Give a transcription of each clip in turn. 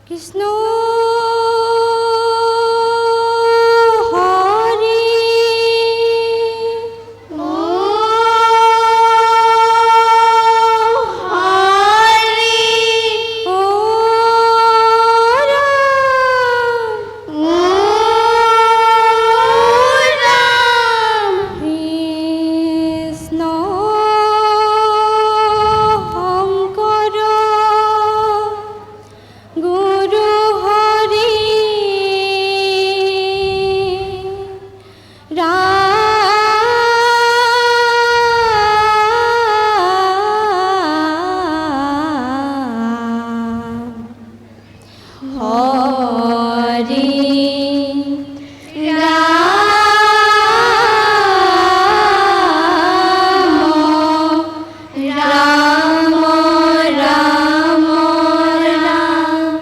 কৃষ্ণ হরি ও রাম কৃষ্ণ শঙ্কৰ গুরু হরি রাম হরি রাম রাম রাম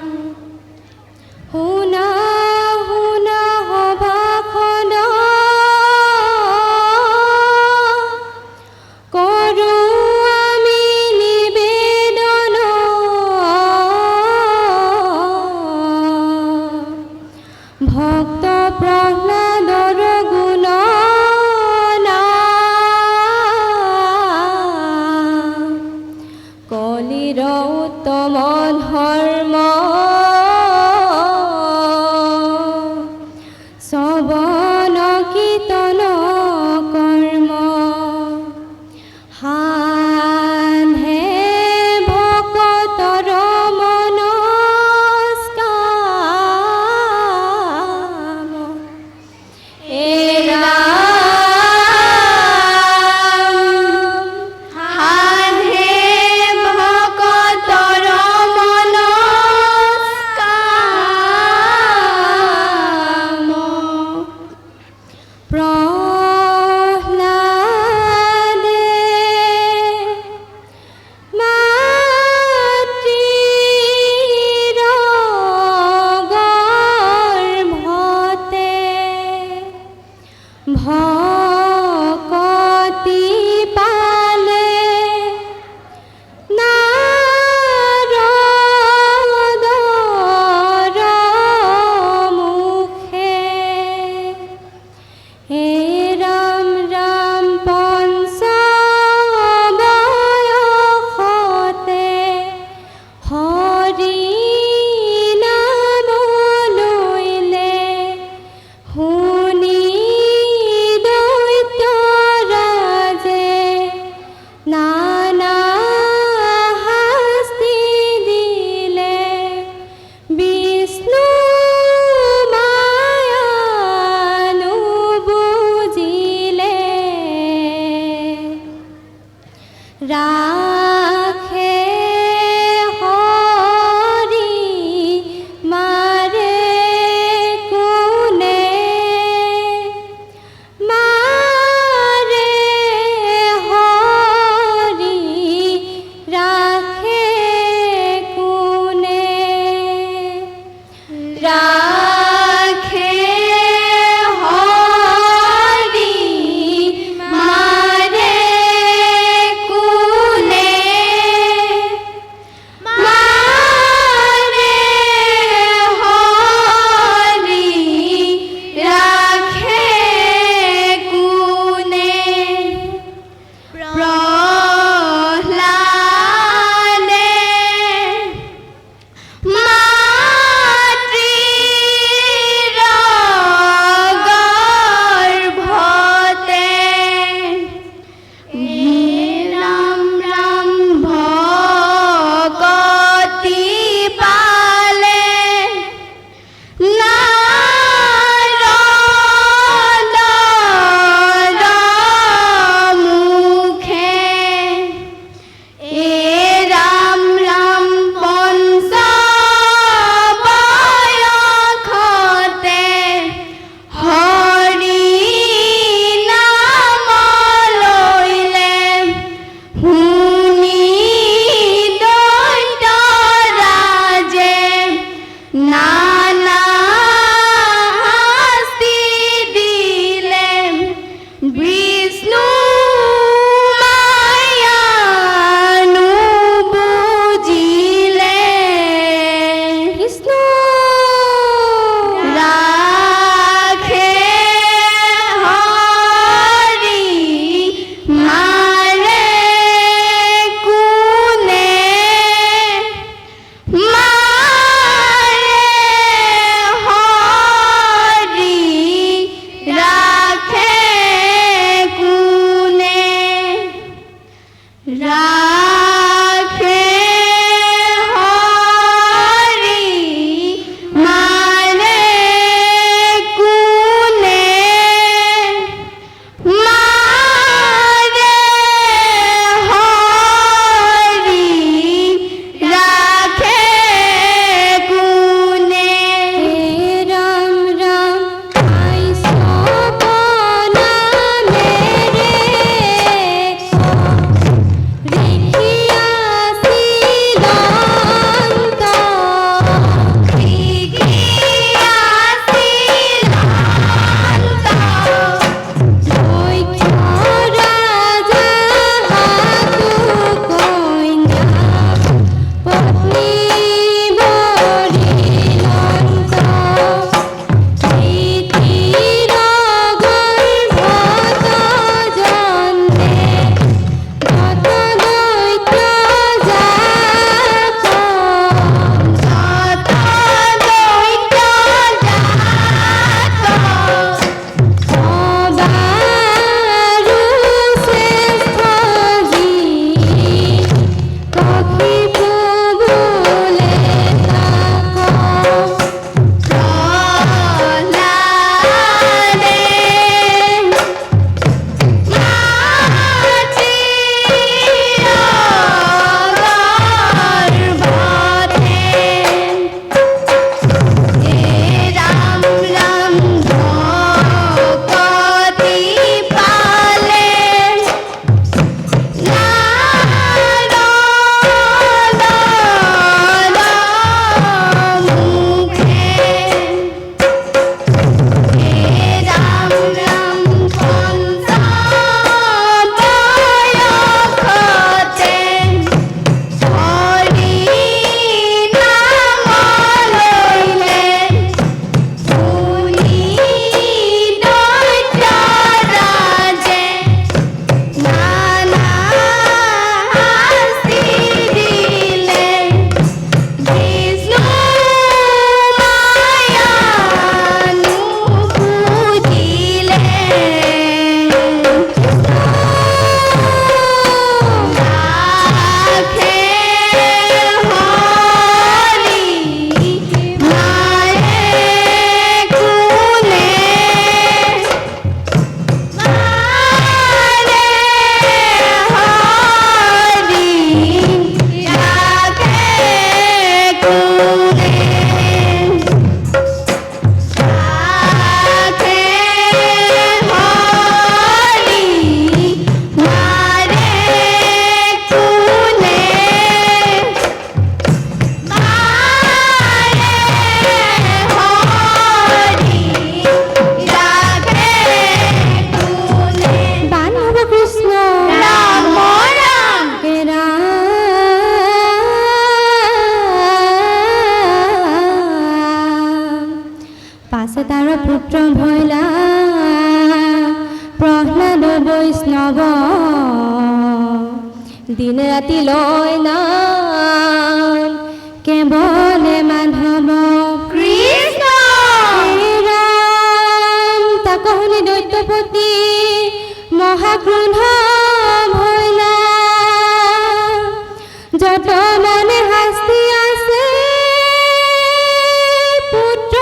শুনা শুনা সভাখন কৰো আমি নিবেদন ভক্ত প্ৰহ্লাদৰ গুণ কলিৰ উত্তম ধৰ্ম শ্ৰৱণ কীৰ্তন কৰ্ম সাধে ভকতৰ মনস্কাম হে ৰাম সাধে ভকতৰ মনস্কাম প্ৰহ্লাদে মাতৃৰ গৰ্ভতে ভকতি পালে নাৰদৰ মুখে হে ৰাম ৰাম পঞ্চবয়সতে হৰি নাম লৈলে শুনি দৈত্য ৰাজে প্ৰহ্লাদ বৈষ্ণৱ দিন ৰাতি লয় নাম কেৱলে মাধৱ কৃষ্ণ হে ৰাম তাক শুনি দৈত্যপতি মহাক্ৰোধ ভৈলা যত মনে শাস্তি আছে পুত্ৰ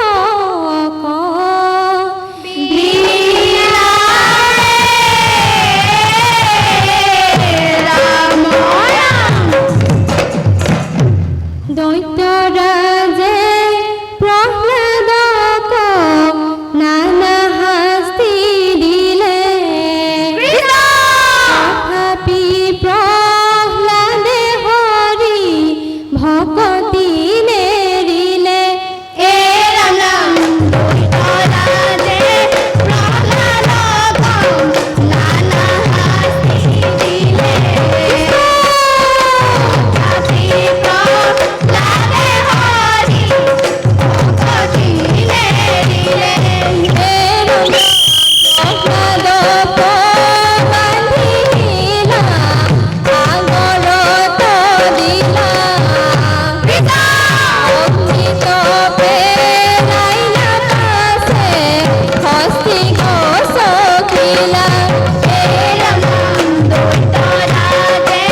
দৈত্যৰাজে প্ৰহ্লাদক নানা শাস্তি দিলে তথাপি প্ৰহ্লাদে হৰি ভকতি নেৰিলে হে ৰাম ৰাম দৈত্যৰাজে প্ৰহ্লাদক নানা শাস্তি দিলে তথাপি প্ৰহ্লাদে হৰি ভকতি নেৰিলে হে ৰাম প্ৰহ্লাদক বান্ধিলা আগৰত দিলা অগ্নিত পেলাইলা পাছে হস্তি গছকিলা হে ৰাম ৰাম দৈত্যৰাজে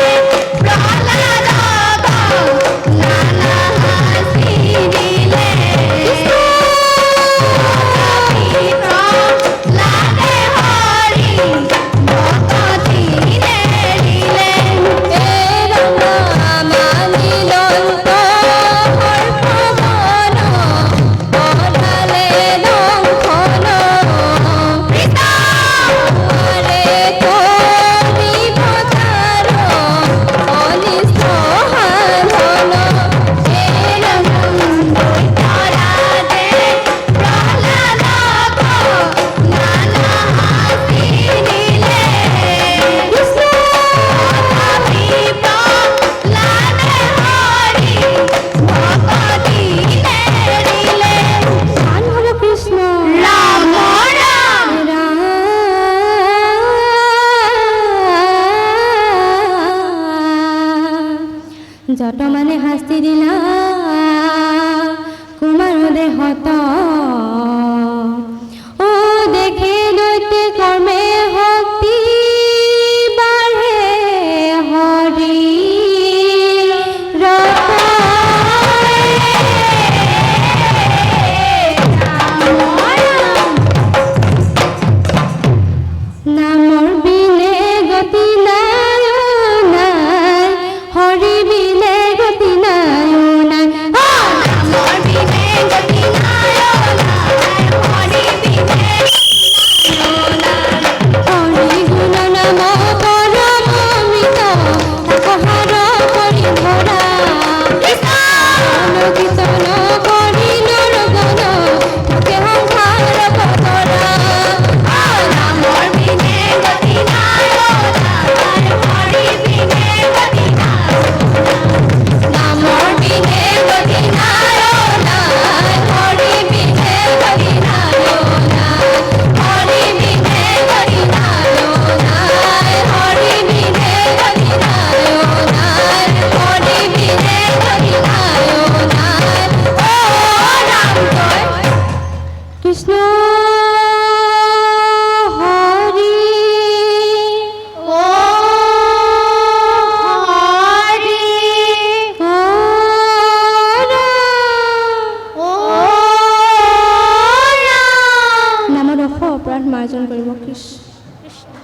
প্ৰহ্লাদক নানা শাস্তি দিলে তথাপি প্ৰহ্লাদে হৰি ভকতি নেৰিলে হে ৰাম মানিলন্ত সৰ্পবন পঠালে দংশন আৰে কৰিব তাৰ অনিষ্ট সাধন হে ৰাম ৰাম দৈত্যৰাজে প্ৰহ্লাদক নানা শাস্তি দিলে তথাপি প্ৰহ্লাদে হৰি ভকতি নেৰিলে গান হ'ব কৃষ্ণ ৰাম ৰাম যত মানে শাস্তি দিলা কুমাৰ দেহত ও দেখে দৈত্যে কৰ্মে শক্তি বাঢ়ে হৰি নামৰ বিনে গতি নাই ও নাই হৰি বিনে গতি নাই ও নাই নামৰ বিনে গতি নাই ও নাই হৰি বিনে হৰি গুণ নাম পৰম অমৃত তাক হাৰ কৰি ধৰা কীৰ্তন কৰি নৰগণ মুখে সংসাৰ পতৰা নামৰ বিনে গতি নাই ও নাই হৰি বিনে গতি নাই নামৰ বিনে গতি নাই ও নাই হৰি বিনে গতি নাই ও নাই হৰি বিনে গতি নাই ও নাই হৰি বিনে গতি নাই ও নাই হৰি বিনে গতি নাই ও নাই ও ৰাম জয় কৃষ্ণ হৰি ও হৰি ও ৰাম নামত অপৰাধ মাৰ্জন কৰিব কৃষ্ণ